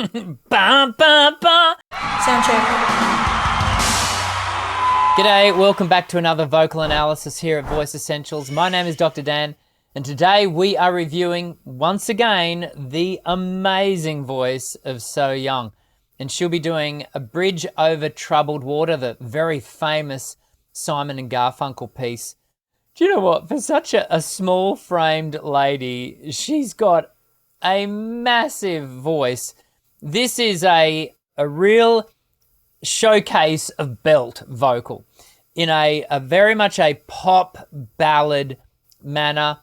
Ba, ba, ba. Sound check. G'day, welcome back to another vocal analysis here at Voice Essentials. My name is Dr. Dan, and today we are reviewing, once again, the amazing voice of So Hyang. And she'll be doing A Bridge Over Troubled Water, the very famous Simon and Garfunkel piece. Do you know what? For such a small-framed lady, she's got a massive voice. This is a real showcase of belt vocal in a very much a pop ballad manner.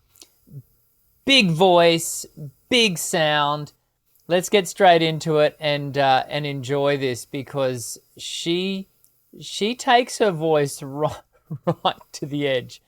Big voice, big sound. Let's get straight into it and enjoy this, because she takes her voice right to the edge.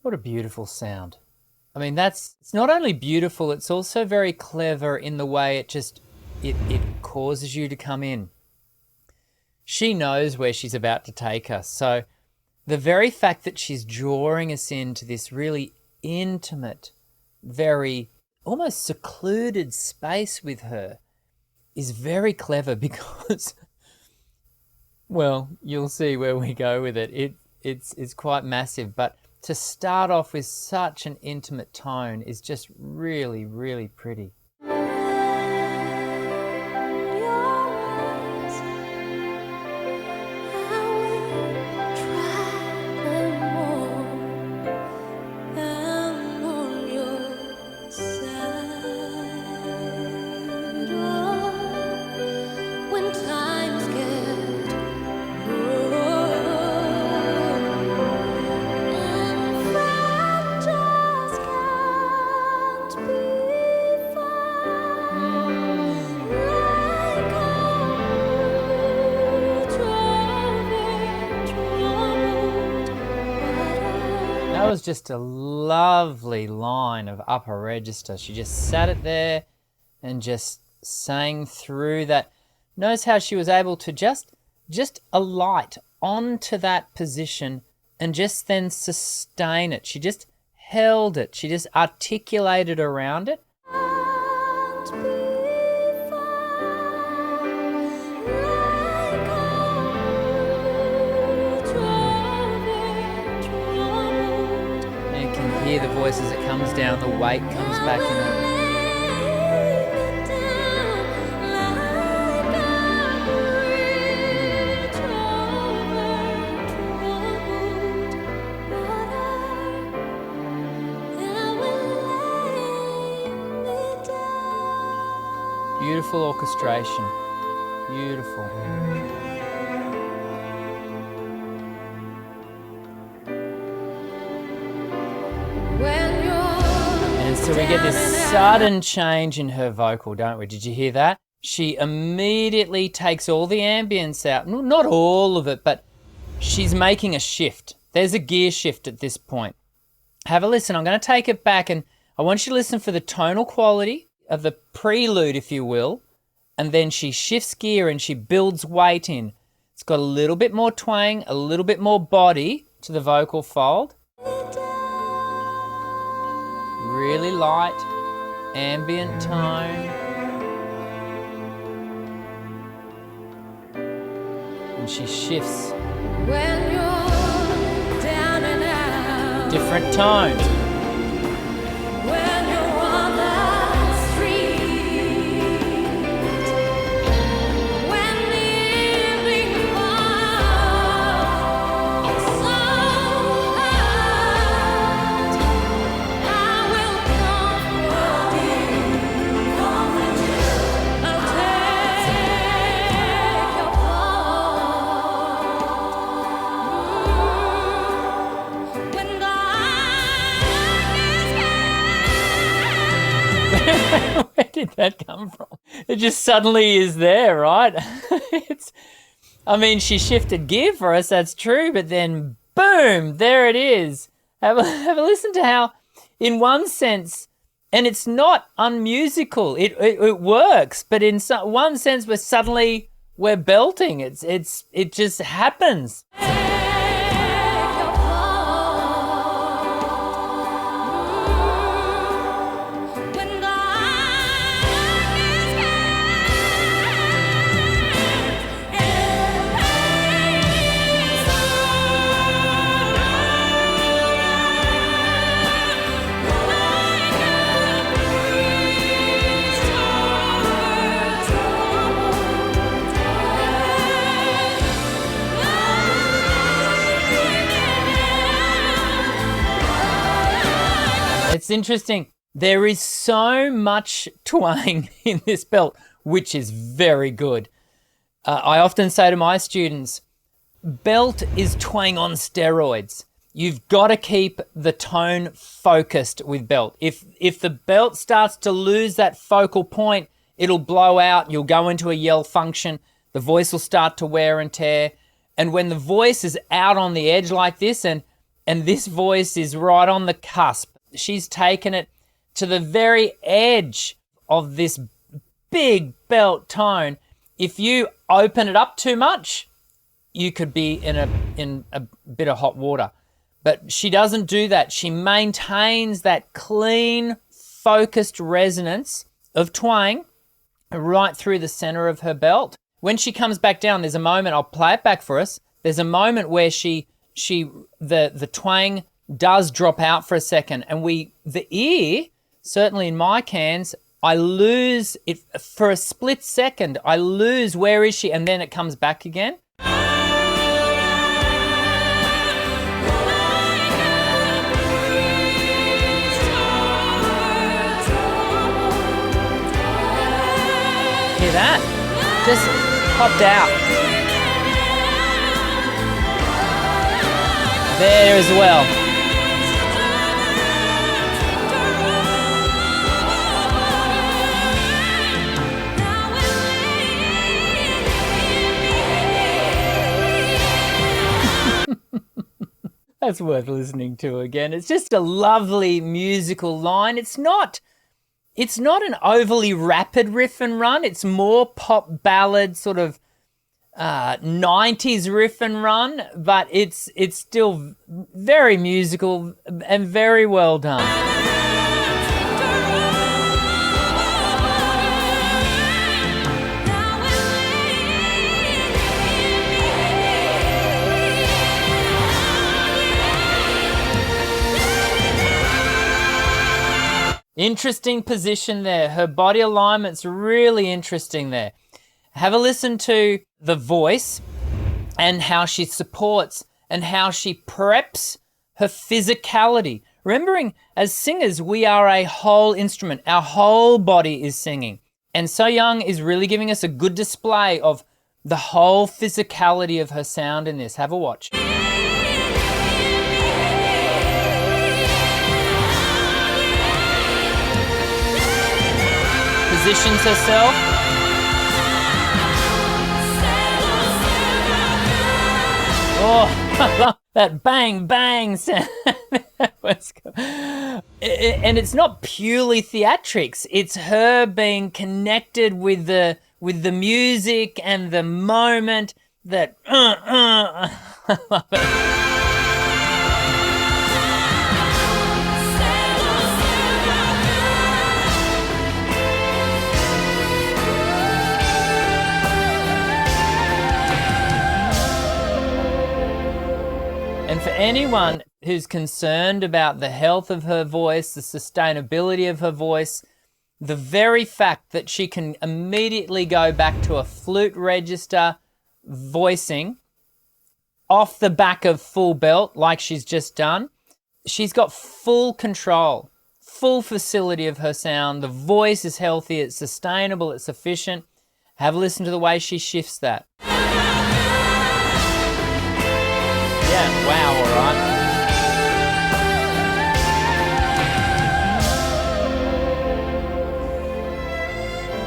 What a beautiful sound. I mean, it's not only beautiful, it's also very clever in the way it causes you to come in. She knows where she's about to take us. So the very fact that she's drawing us into this really intimate, very almost secluded space with her is very clever, because, well, you'll see where we go with it. It's quite massive, but to start off with such an intimate tone is just really, really pretty. That was just a lovely line of upper register. She just sat it there and just sang through that. Knows how she was able to just alight onto that position and just then sustain it. She just held it. She just articulated around it. Hear the voice as it comes down, the weight comes back in it. Beautiful orchestration, beautiful. So we get this sudden change in her vocal, don't we? Did you hear that? She immediately takes all the ambience out. Not all of it, but she's making a shift. There's a gear shift at this point. Have a listen. I'm going to take it back, and I want you to listen for the tonal quality of the prelude, if you will, and then she shifts gear and she builds weight in. It's got a little bit more twang, a little bit more body to the vocal fold. Really light, ambient tone. And she shifts. When you're down and out. Different tones. When you're on the street. When the evening falls. It's so hard. I will comfort you. I'll take your part. When We're did that come from? It just suddenly is there, right? She shifted gear for us, that's true, but then boom, there it is. Have a listen to how, in one sense, and it's not unmusical. It works, but in one sense, we're belting. It just happens. It's interesting. There is so much twang in this belt, which is very good. I often say to my students, belt is twang on steroids. You've got to keep the tone focused with belt. If the belt starts to lose that focal point, it'll blow out. You'll go into a yell function. The voice will start to wear and tear. And when the voice is out on the edge like this, and this voice is right on the cusp, she's taken it to the very edge of this big belt tone. If you open it up too much, you could be in a bit of hot water. But she doesn't do that. She maintains that clean, focused resonance of twang right through the center of her belt. When she comes back down, there's a moment, I'll play it back for us. There's a moment where the twang does drop out for a second, and the ear, certainly in my cans, I lose it for a split second. I lose, where is she? And then it comes back again. Hear that? Just popped out. There as well. That's worth listening to again. It's just a lovely musical line. It's not an overly rapid riff and run. It's more pop ballad, sort of 90s riff and run, but it's still very musical and very well done. Interesting position there. Her body alignment's really interesting there. Have a listen to the voice and how she supports and how she preps her physicality. Remembering, as singers, we are a whole instrument. Our whole body is singing. And So Hyang is really giving us a good display of the whole physicality of her sound in this. Have a watch. Positions herself. Oh, I love that bang, bang sound. And it's not purely theatrics. It's her being connected with the music and the moment that, I love it. And for anyone who's concerned about the health of her voice, the sustainability of her voice, the very fact that she can immediately go back to a flute register voicing off the back of full belt like she's just done, she's got full control, full facility of her sound. The voice is healthy, it's sustainable, it's efficient. Have a listen to the way she shifts that. Yeah, wow, all right.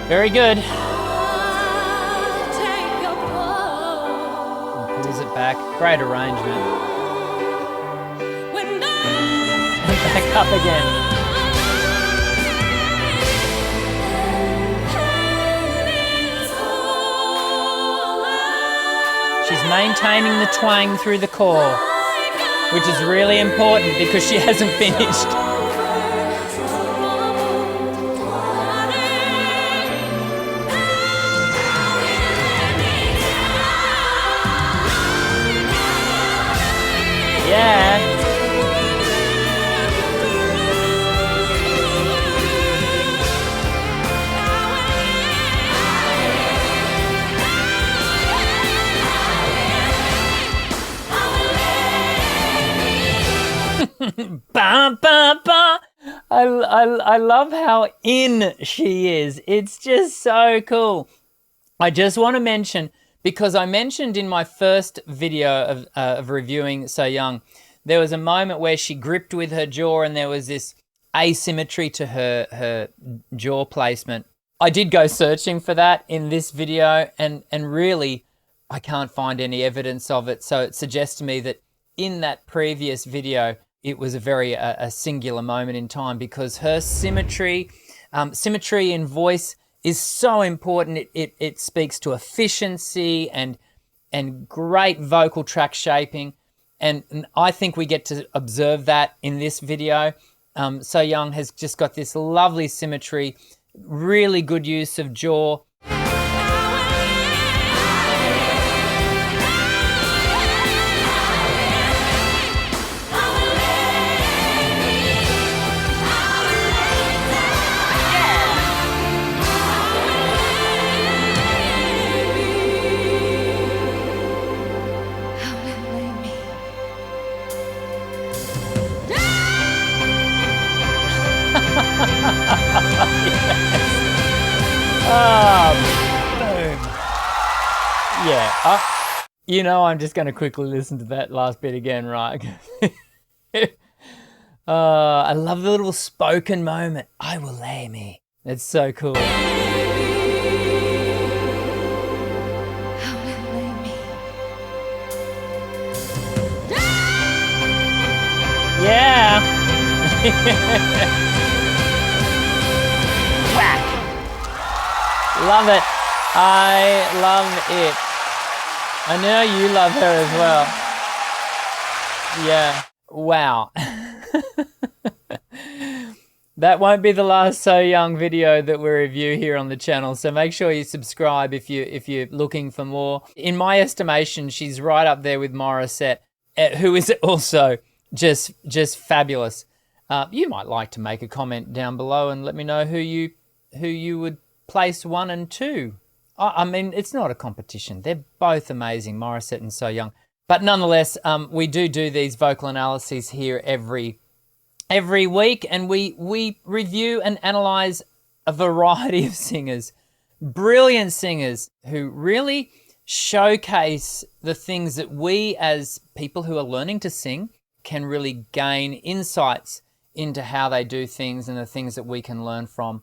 Very good. I'll take your part. Pulls it back. Great arrangement. When Back up again. She's maintaining the twang through the core, which is really important because she hasn't finished. Yeah. Ba, ba, ba. I love how in she is. It's just so cool. I just want to mention, because I mentioned in my first video of reviewing So Hyang, there was a moment where she gripped with her jaw and there was this asymmetry to her jaw placement. I did go searching for that in this video and really I can't find any evidence of it. So it suggests to me that in that previous video, it was a singular moment in time, because her symmetry in voice is so important. It speaks to efficiency and great vocal track shaping. And I think we get to observe that in this video. So Hyang has just got this lovely symmetry, really good use of jaw. Oh, boom. Yeah. You know, I'm just going to quickly listen to that last bit again, right? I love the little spoken moment. I will lay me. It's so cool. Yeah. Whack. Love it. I love it. I know you love her as well. Yeah. Wow. That won't be the last So Hyang video that we review here on the channel, so make sure you subscribe if you're looking for more. In my estimation, she's right up there with Morissette, who is also just fabulous. You might like to make a comment down below and let me know who you would place 1 and 2. I mean, it's not a competition. They're both amazing, Morissette and So Hyang. But nonetheless, we do these vocal analyses here every week, and we review and analyze a variety of singers, brilliant singers who really showcase the things that we as people who are learning to sing can really gain insights into how they do things and the things that we can learn from.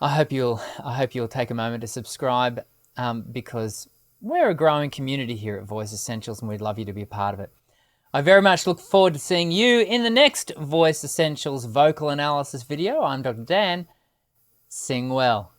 I hope you'll take a moment to subscribe, because we're a growing community here at Voice Essentials and we'd love you to be a part of it. I very much look forward to seeing you in the next Voice Essentials vocal analysis video. I'm Dr. Dan. Sing well.